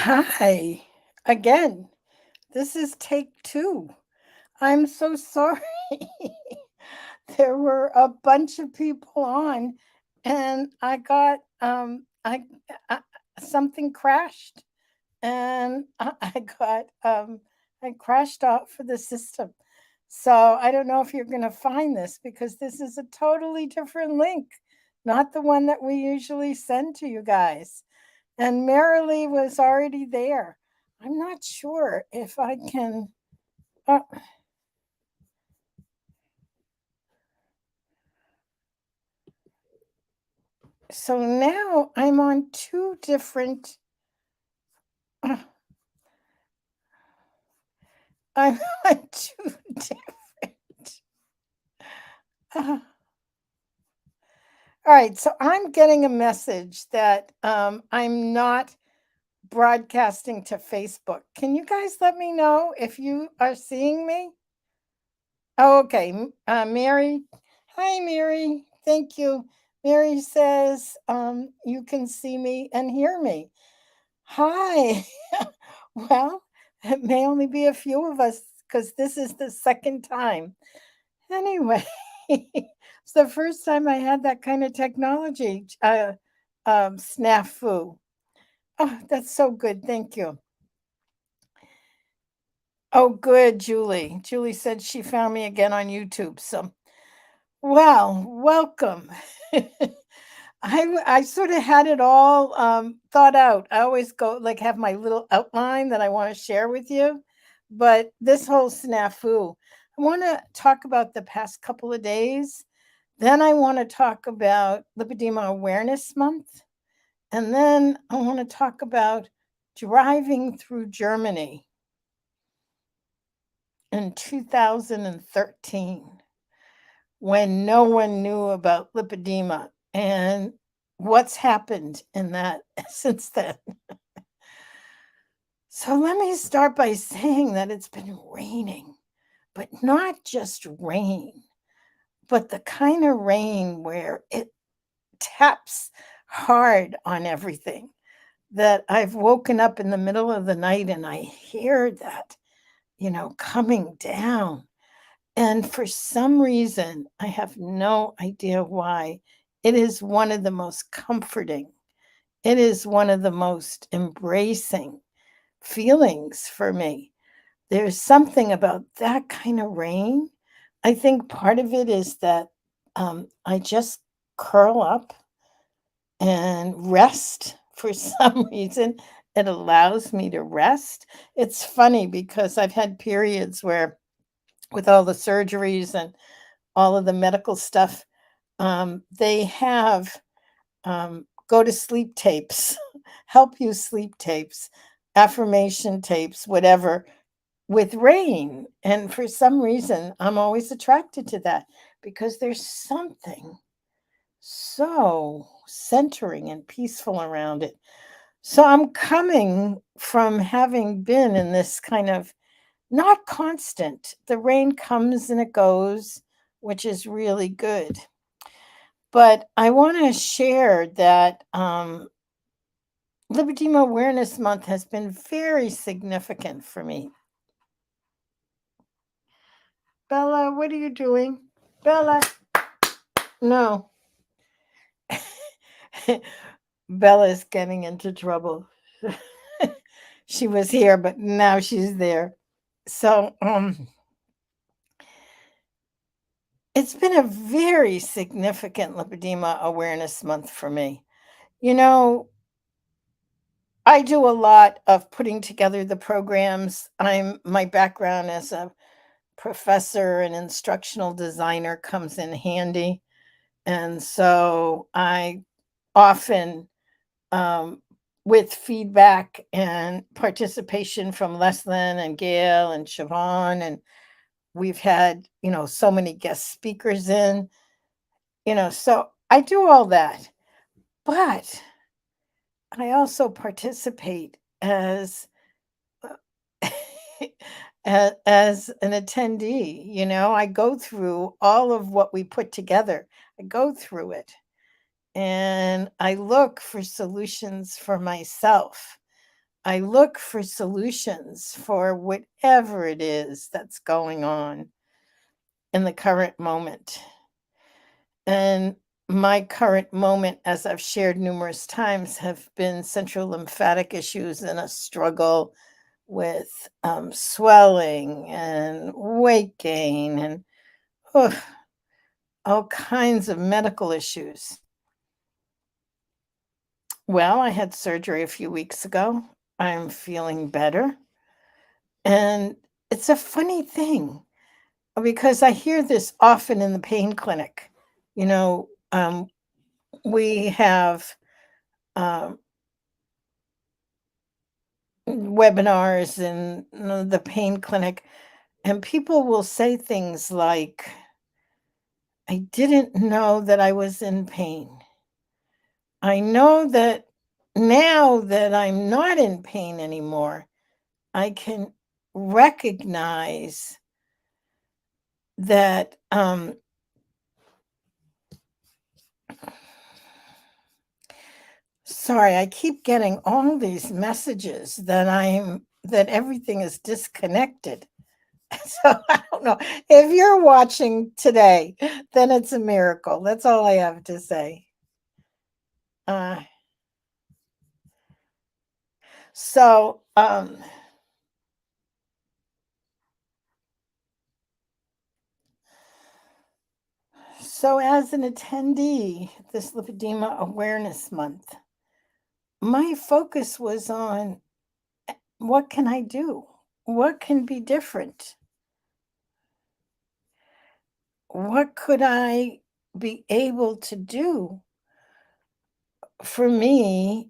Hi, again. This is take two. I'm so sorry. There were a bunch of people on, and I something crashed, and I crashed out for the system. So I don't know if you're going to find this because this is a totally different link, not the one that we usually send to you guys. And Marilee was already there. I'm not sure if I can. Uh, so now I'm on two different. Uh, I'm on two different. Uh, all right, so I'm getting a message that I'm not broadcasting to Facebook. Can you guys let me know if you are seeing me? Oh, okay. Mary. Hi, Mary. Thank you. Mary says you can see me and hear me. Hi. Well, it may only be a few of us because this is the second time. Anyway, it's the first time I had that kind of technology snafu. Oh, that's so good. Thank you. Oh, good, Julie. Julie said she found me again on YouTube. So, well, welcome. I sort of had it all thought out. I always go like have my little outline that I want to share with you, but this whole snafu, I want to talk about the past couple of days. Then I want to talk about Lipedema Awareness Month, and then I want to talk about driving through Germany in 2013 when no one knew about lipedema and what's happened in that since then. So let me start by saying that it's been raining, but not just rain, but the kind of rain where it taps hard on everything. That I've woken up in the middle of the night and I hear that, coming down. And for some reason, I have no idea why, it is one of the most comforting, it is one of the most embracing feelings for me. There's something about that kind of rain. I think part of it is that I just curl up and rest for some reason. It allows me to rest. It's funny because I've had periods where, with all the surgeries and all of the medical stuff, they have go to sleep tapes, help you sleep tapes, affirmation tapes, whatever, with rain. And for some reason, I'm always attracted to that because there's something so centering and peaceful around it. So I'm coming from having been in this kind of not constant, the rain comes and it goes, which is really good. But I want to share that Lipedema Awareness Month has been very significant for me. Bella, what are you doing? Bella, no. Bella's getting into trouble. She was here, but now she's there. So, it's been a very significant Lipedema Awareness Month for me. You know, I do a lot of putting together the programs. My background as a professor and instructional designer comes in handy. And so I often, um, with feedback and participation from Leslyn and Gail and Siobhan, and we've had, so many guest speakers in, so I do all that. But I also participate as as an attendee. I go through all of what we put together. I go through it and I look for solutions for myself. I look for solutions for whatever it is that's going on in the current moment. And my current moment, as I've shared numerous times, have been central lymphatic issues and a struggle with swelling and weight gain and ugh, all kinds of medical issues. Well, I had surgery a few weeks ago. I'm feeling better. And it's a funny thing because I hear this often in the pain clinic. You know, we have um, webinars in the pain clinic, and people will say things like, I didn't know that I was in pain. I know that now that I'm not in pain anymore, I can recognize that sorry, I keep getting all these messages that everything is disconnected. So I don't know. If you're watching today, then it's a miracle. That's all I have to say. Uh, so so as an attendee this Lipedema Awareness Month, my focus was on what can I do? What can be different? What could I be able to do for me?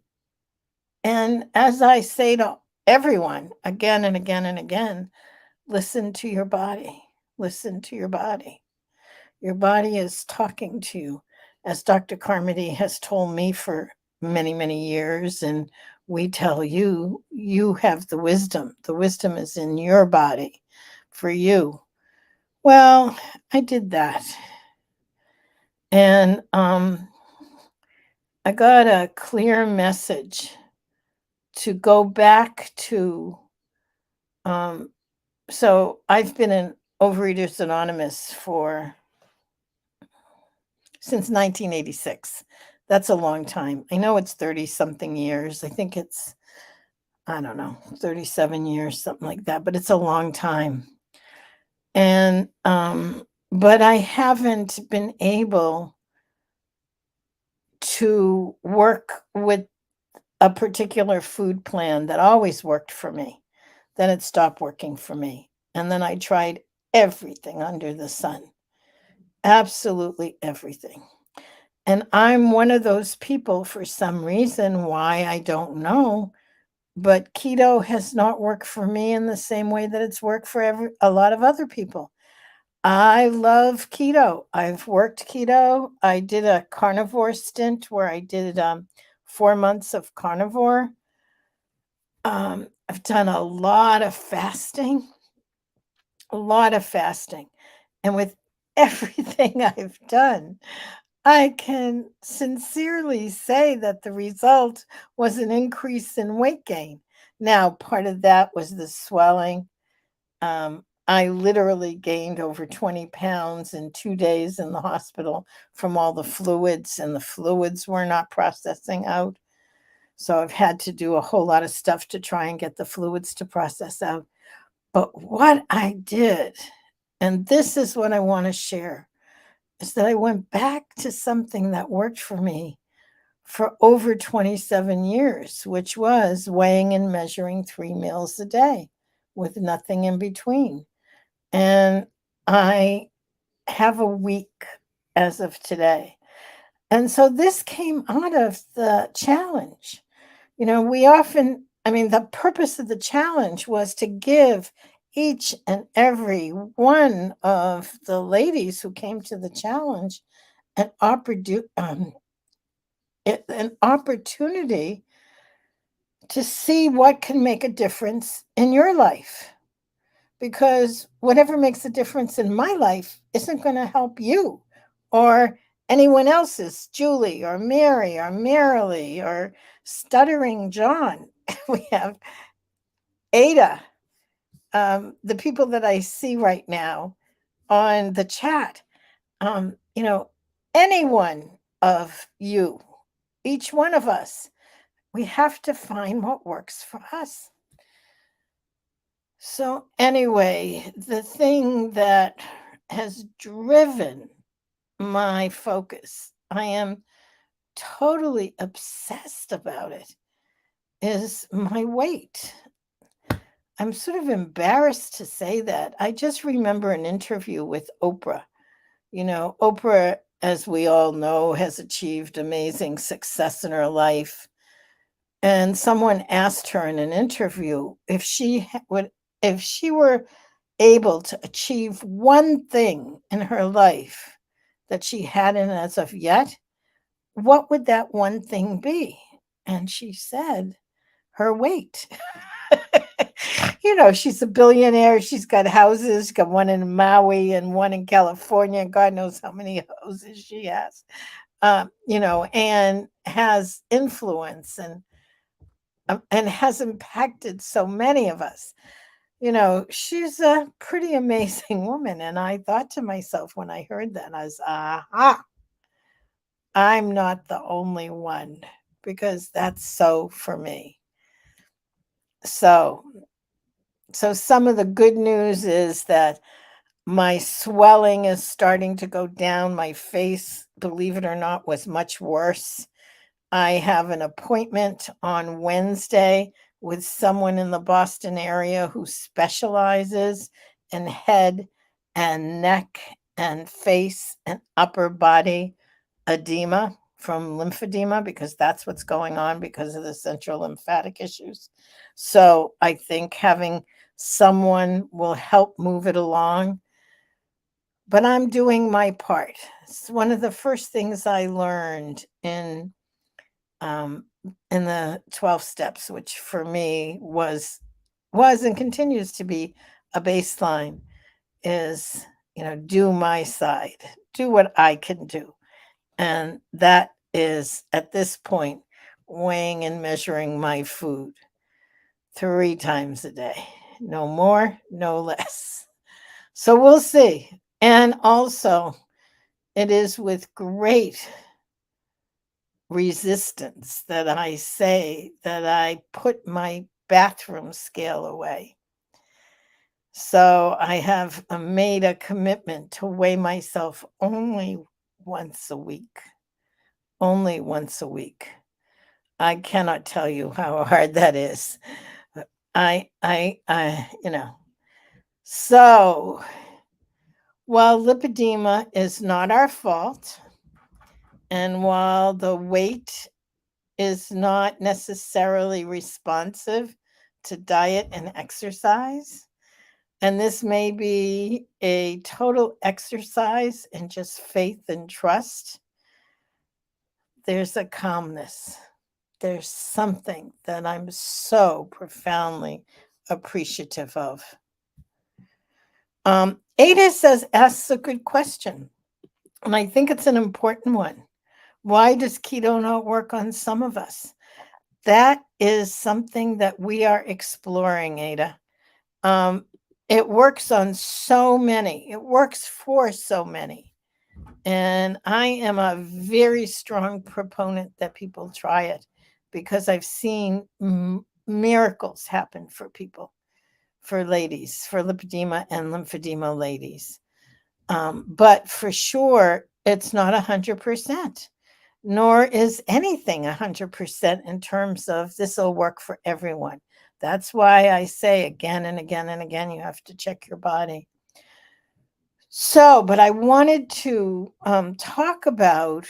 And as I say to everyone again and again and again, listen to your body. Listen to your body. Your body is talking to you, as Dr. Carmody has told me for many, many years. And we tell you, you have the wisdom. The wisdom is in your body for you. Well, I did that. And I got a clear message to go back to. Um, so I've been in Overeaters Anonymous for since 1986. That's a long time. I know it's 30 something years. I think it's, I don't know, 37 years, something like that, but it's a long time. And, but I haven't been able to work with a particular food plan that always worked for me. Then it stopped working for me. And then I tried everything under the sun, absolutely everything. And I'm one of those people for some reason why I don't know, but keto has not worked for me in the same way that it's worked for a lot of other people. I love keto. I've worked keto. I did a carnivore stint where I did 4 months of carnivore. I've done a lot of fasting, a lot of fasting. And with everything I've done, I can sincerely say that the result was an increase in weight gain. Now, part of that was the swelling. I literally gained over 20 pounds in 2 days in the hospital from all the fluids, and the fluids were not processing out. So I've had to do a whole lot of stuff to try and get the fluids to process out. But what I did, and this is what I want to share, is that I went back to something that worked for me for over 27 years, which was weighing and measuring 3 meals a day with nothing in between. And I have a week as of today. And so this came out of the challenge. We often, I mean, the purpose of the challenge was to give each and every one of the ladies who came to the challenge an opportunity to see what can make a difference in your life. Because whatever makes a difference in my life isn't going to help you or anyone else's, Julie or Mary or Marilee or Stuttering John. we have Ada, the people that I see right now on the chat. You know, any one of you, each one of us, we have to find what works for us. So, anyway, the thing that has driven my focus, I am totally obsessed about it, is my weight. I'm sort of embarrassed to say that. I just remember an interview with Oprah. You know, Oprah, as we all know, has achieved amazing success in her life. And someone asked her in an interview if if she were able to achieve one thing in her life that she hadn't as of yet, what would that one thing be? And she said, her weight. You know, she's a billionaire. She's got houses, got one in Maui and one in California. God knows how many houses she has, you know, and has influence and has impacted so many of us. You know, she's a pretty amazing woman. And I thought to myself when I heard that, I was, aha, I'm not the only one because that's so for me. So, so some of the good news is that my swelling is starting to go down. My face, believe it or not, was much worse. I have an appointment on Wednesday with someone in the Boston area who specializes in head and neck and face and upper body edema from lymphedema because that's what's going on because of the central lymphatic issues. So I think having someone will help move it along, but I'm doing my part. It's one of the first things I learned um, in the 12 steps, which for me was and continues to be a baseline, is, you know, do my side, do what I can do. And that is at this point weighing and measuring my food 3 times a day. No more, no less. So we'll see. And also, it is with great resistance that I say that I put my bathroom scale away. So I have made a commitment to weigh myself only once a week. Only once a week. I cannot tell you how hard that is. You know. So while lipedema is not our fault, and while the weight is not necessarily responsive to diet and exercise. And this may be a total exercise in just faith and trust. There's a calmness. There's something that I'm so profoundly appreciative of. Ada says, asks a good question. And I think it's an important one. Why does keto not work on some of us? That is something that we are exploring, Ada. It works on so many. It works for so many. And I am a very strong proponent that people try it because I've seen miracles happen for people, for ladies, for lipedema and lymphedema ladies. But for sure, it's not 100%. Nor is anything 100% in terms of this will work for everyone. That's why I say again and again and again, you have to check your body. So, but I wanted to talk about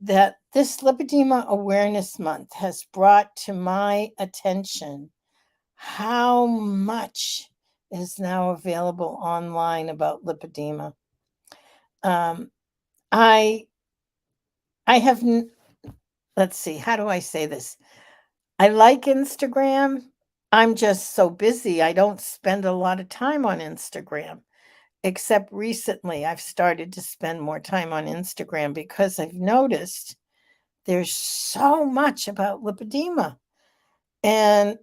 that this Lipedema Awareness Month has brought to my attention how much is now available online about lipedema. I have let's see, how do I say this? I like Instagram. I'm just so busy. I don't spend a lot of time on Instagram, except recently I've started to spend more time on Instagram because I've noticed there's so much about lipedema. And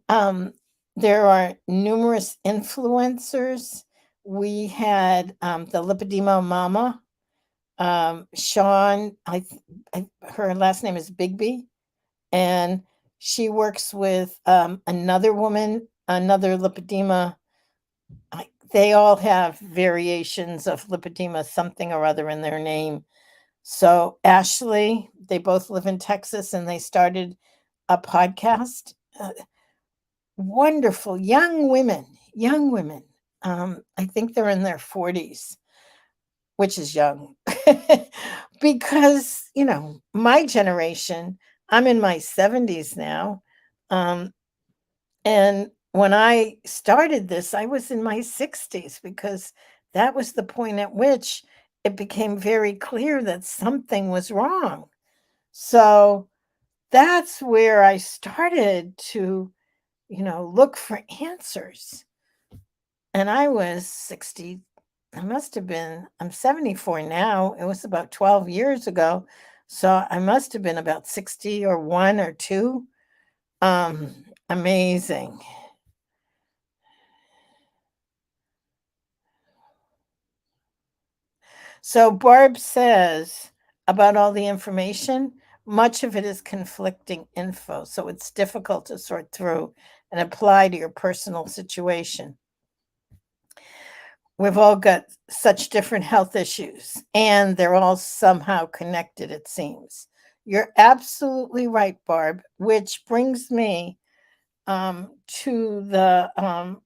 there are numerous influencers. We had the Lipedema Mama, Sean. Her last name is Bigby, and she works with another woman, another lipedema. They all have variations of lipedema, something or other in their name. So Ashley, they both live in Texas, and they started a podcast. Wonderful young women, young women. I think they're in their 40s, which is young. Because, my generation, I'm in my 70s now. Um, and when I started this, I was in my 60s because that was the point at which it became very clear that something was wrong. So that's where I started to, look for answers. And I was 60. I must have been, I'm 74 now. It was about 12 years ago. So I must have been about 60 or 1 or 2. Amazing. So Barb says about all the information, much of it is conflicting info. So it's difficult to sort through and apply to your personal situation. We've all got such different health issues, and they're all somehow connected, it seems. You're absolutely right, Barb, which brings me to the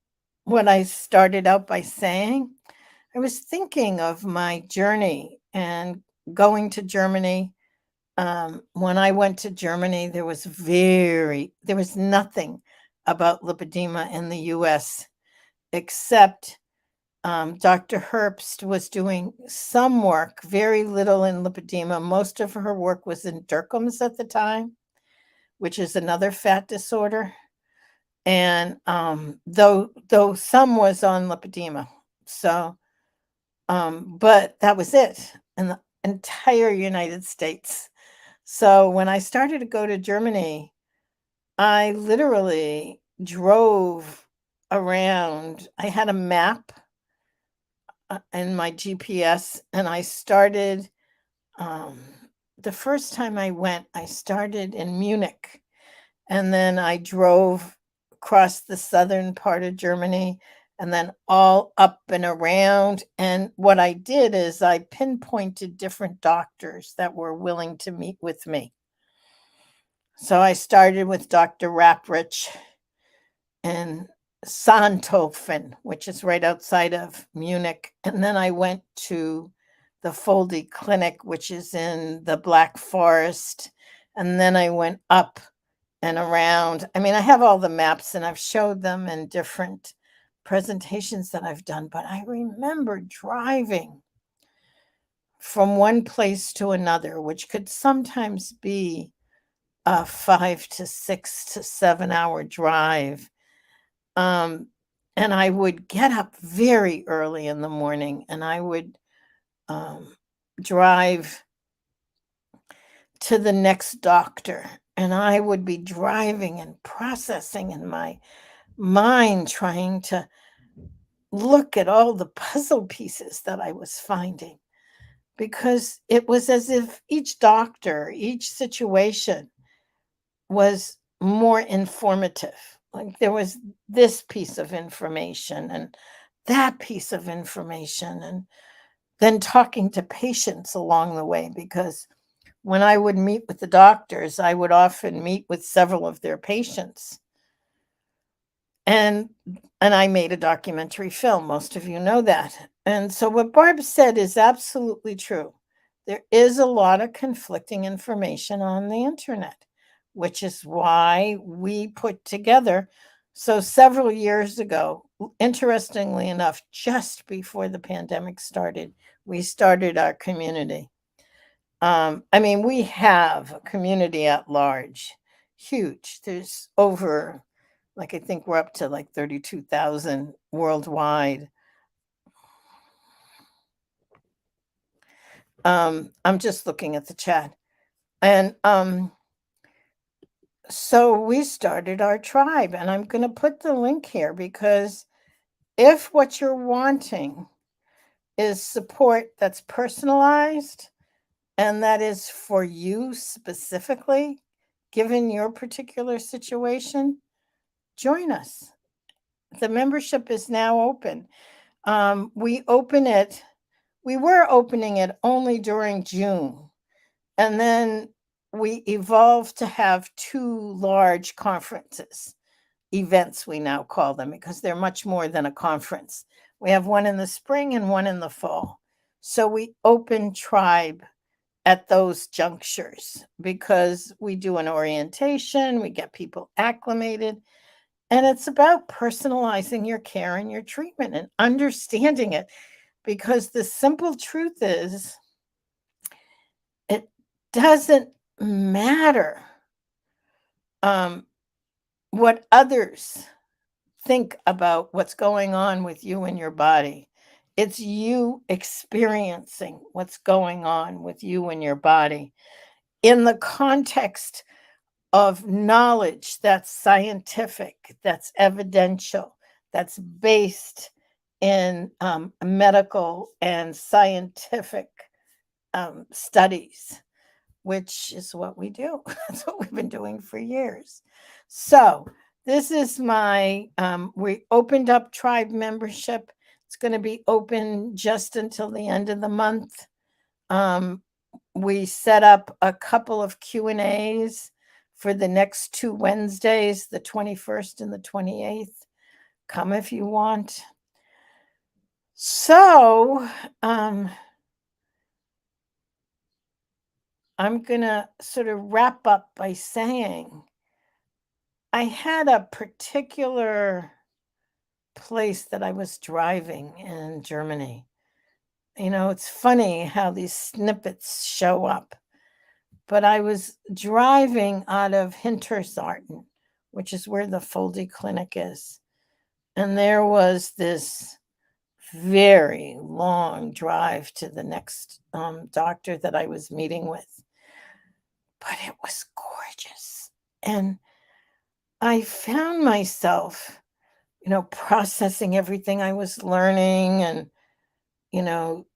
what I started out by saying. I was thinking of my journey and going to Germany. When I went to Germany, there was nothing about lipedema in the US except Dr. Herbst was doing some work, very little in lipedema. Most of her work was in Derkums at the time, which is another fat disorder. And though some was on lipedema. So, but that was it in the entire United States. So when I started to go to Germany, I literally drove around. I had a map in my GPS, and I started. Um, the first time I went, I started in Munich, and then I drove across the southern part of Germany, and then all up and around. And what I did is I pinpointed different doctors that were willing to meet with me. So I started with Dr. Rapprich in Sonthofen, which is right outside of Munich. And then I went to the Foldy Clinic, which is in the Black Forest. And then I went up and around. I mean, I have all the maps and I've showed them in different presentations that I've done, but I remember driving from one place to another, which could sometimes be a 5 to 6 to 7 hour drive. Um, and I would get up very early in the morning, and I would drive to the next doctor, and I would be driving and processing in my mind, trying to look at all the puzzle pieces that I was finding, because it was as if each doctor, each situation was more informative. Like there was this piece of information and that piece of information, and then talking to patients along the way, because when I would meet with the doctors, I would often meet with several of their patients. And I made a documentary film. Most of you know that. And so what Barb said is absolutely true. There is a lot of conflicting information on the internet, which is why we put together. So several years ago, interestingly enough, just before the pandemic started, we started our community. I mean, we have a community at large, huge. There's over, like, I think we're up to like 32,000 worldwide. I'm just looking at the chat. And So we started our tribe, and I'm going to put the link here because if what you're wanting is support that's personalized and that is for you specifically, given your particular situation, join us. The membership is now open. We open it, we were opening it only during June. And then we evolved to have two large conferences, events, we now call them, because they're much more than a conference. We have one in the spring and one in the fall. So we open Tribe at those junctures because we do an orientation, we get people acclimated, and it's about personalizing your care and your treatment and understanding it. Because the simple truth is, it doesn't matter um, what others think about what's going on with you and your body. It's you experiencing what's going on with you and your body in the context of knowledge that's scientific, that's evidential, that's based in medical and scientific studies, which is what we do. That's what we've been doing for years. So this is we opened up Tribe membership. It's going to be open just until the end of the month. We set up a couple of Q&As for the next 2 Wednesdays, the 21st and the 28th. Come if you want. So I'm going to sort of wrap up by saying I had a particular place that I was driving in Germany. It's funny how these snippets show up. But I was driving out of Hintersarten, which is where the Foldy Clinic is. And there was this very long drive to the next doctor that I was meeting with. But it was gorgeous. And I found myself, processing everything I was learning and, you know,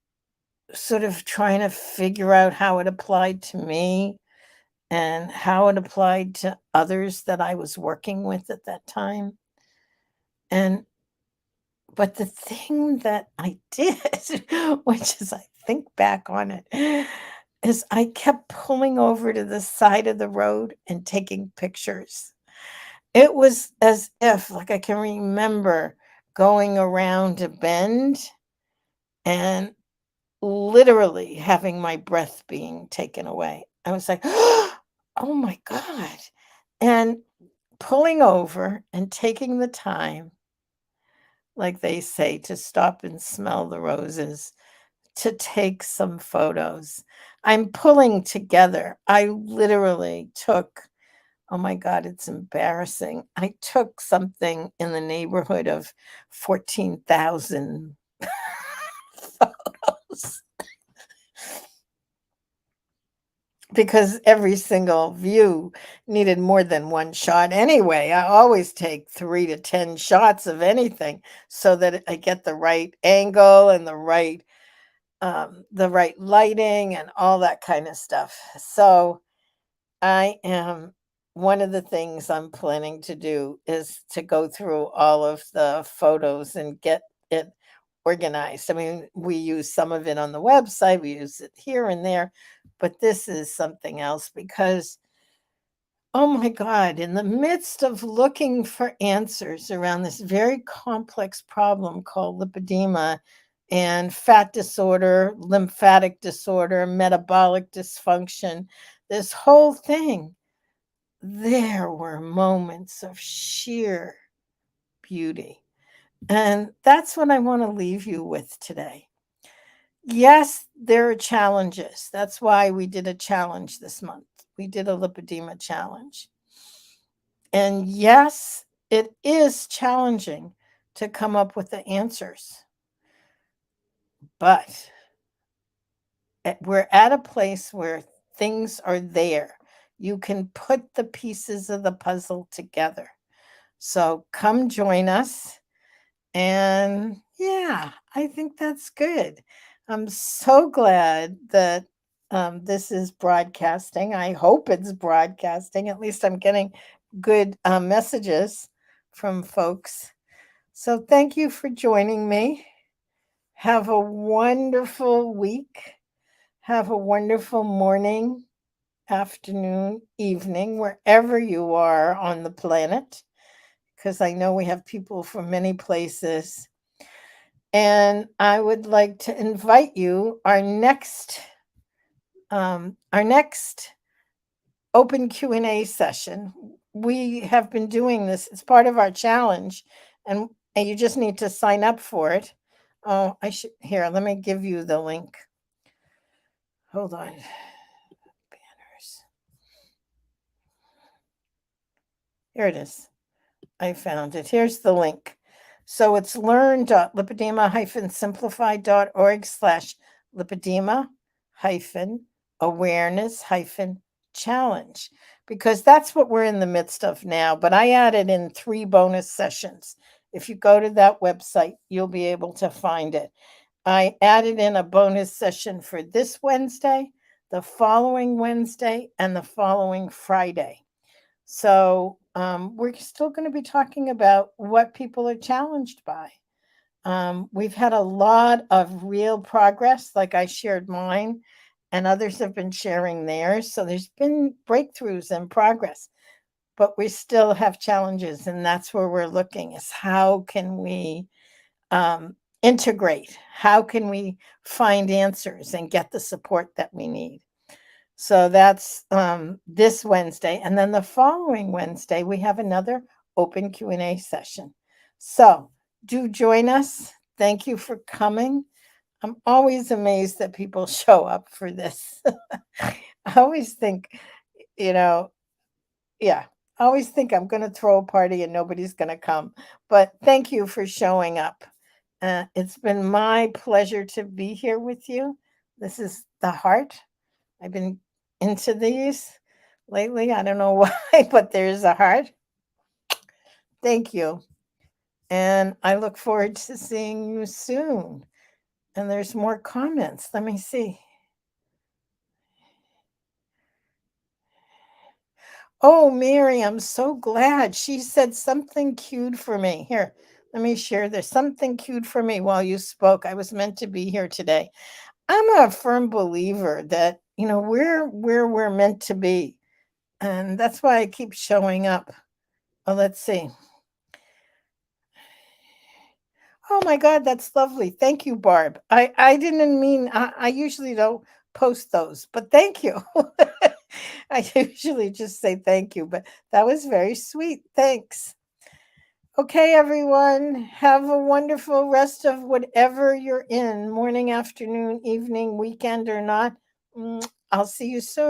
sort of trying to figure out how it applied to me and how it applied to others that I was working with at that time. And but the thing that I did, which is I think back on it, is I kept pulling over to the side of the road and taking pictures. It was as if, like, I can remember going around a bend and literally having my breath being taken away. I was like, "Oh my god." And pulling over and taking the time, like they say, to stop and smell the roses, to take some photos. I'm pulling together. I literally took, oh my god, it's embarrassing. I took something in the neighborhood of 14,000 photos because every single view needed more than one shot anyway. I always take 3 to 10 shots of anything so that I get the right angle and the right lighting and all that kind of stuff. So I am one of the things I'm planning to do is to go through all of the photos and get it organized. I mean, we use some of it on the website, we use it here and there, but this is something else because, oh my God, in the midst of looking for answers around this very complex problem called lipedema and fat disorder, lymphatic disorder, metabolic dysfunction, this whole thing, there were moments of sheer beauty. And that's what I want to leave you with today. Yes, there are challenges. That's why we did a challenge this month. We did a lipedema challenge. And yes, it is challenging to come up with the answers. But we're at a place where things are there. you can put the pieces of the puzzle together. So come join us. And yeah, I think that's good. I'm so glad that this is broadcasting. I hope it's broadcasting. At least I'm getting good messages from folks. So thank you for joining me. Have a wonderful week. Have a wonderful morning, afternoon, evening, wherever you are on the planet, because I know we have people from many places. And I would like to invite you our next open Q&A session. We have been doing this. It's part of our challenge, and you just need to sign up for it. Oh, here, let me give you the link. Hold on. Banners. Here it is. I found it. Here's the link. So it's learn.lipedema-simplified.org/lipedema-awareness-challenge, because that's what we're in the midst of now. But I added in 3 bonus sessions. If you go to that website, you'll be able to find it. I added in a bonus session for this Wednesday, the following Wednesday, and the following Friday. So we're still going to be talking about what people are challenged by. We've had a lot of real progress, like I shared mine, and others have been sharing theirs. So there's been breakthroughs and progress, but we still have challenges. And that's where we're looking, is how can we integrate? How can we find answers and get the support that we need? So that's this Wednesday. And then the following Wednesday, we have another open Q&A session. So do join us. Thank you for coming. I'm always amazed that people show up for this. I always think, I always think I'm going to throw a party and nobody's going to come. But thank you for showing up. It's been my pleasure to be here with you. This is the heart. I've been into these lately. I don't know why, but there's a heart. Thank you. And I look forward to seeing you soon. And there's more comments. Let me see. Oh, Mary, I'm so glad. She said something cute for me. Here, let me share this. Something cute for me while you spoke. I was meant to be here today. I'm a firm believer that, we're where we're meant to be. And that's why I keep showing up. Oh, let's see. Oh my God, that's lovely. Thank you, Barb. I didn't mean, I usually don't post those, but thank you. I usually just say thank you, but that was very sweet. Thanks. Okay, everyone, have a wonderful rest of whatever you're in, morning, afternoon, evening, weekend or not. I'll see you soon.